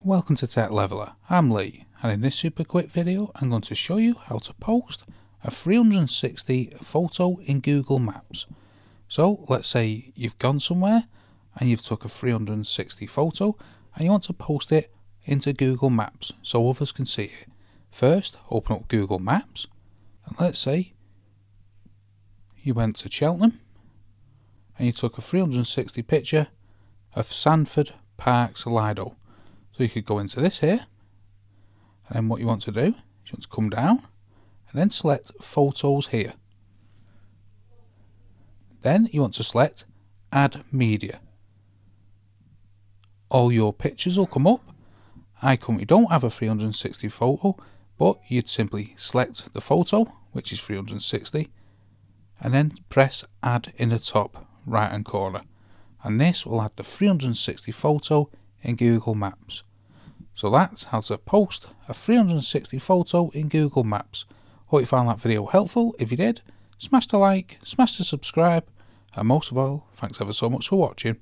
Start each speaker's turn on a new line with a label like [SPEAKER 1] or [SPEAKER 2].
[SPEAKER 1] Welcome to Tech Leveler, I'm Lee, and in this super quick video I'm going to show you how to post a 360 photo in Google Maps. So let's say you've gone somewhere and you've took a 360 photo and you want to post it into Google Maps so others can see it. First, open up Google Maps and let's say you went to Cheltenham and you took a 360 picture of Sandford Parks Lido. So you could go into this here, and then what you want to do is you want to come down and then select photos here. Then you want to select add media. All your pictures will come up. I currently don't have a 360 photo, but you'd simply select the photo, which is 360, and then press add in the top right hand corner. And this will add the 360 photo in Google Maps. So that's how to post a 360 photo in Google Maps. Hope you found that video helpful. If you did, smash the like, smash the subscribe, and most of all, thanks ever so much for watching.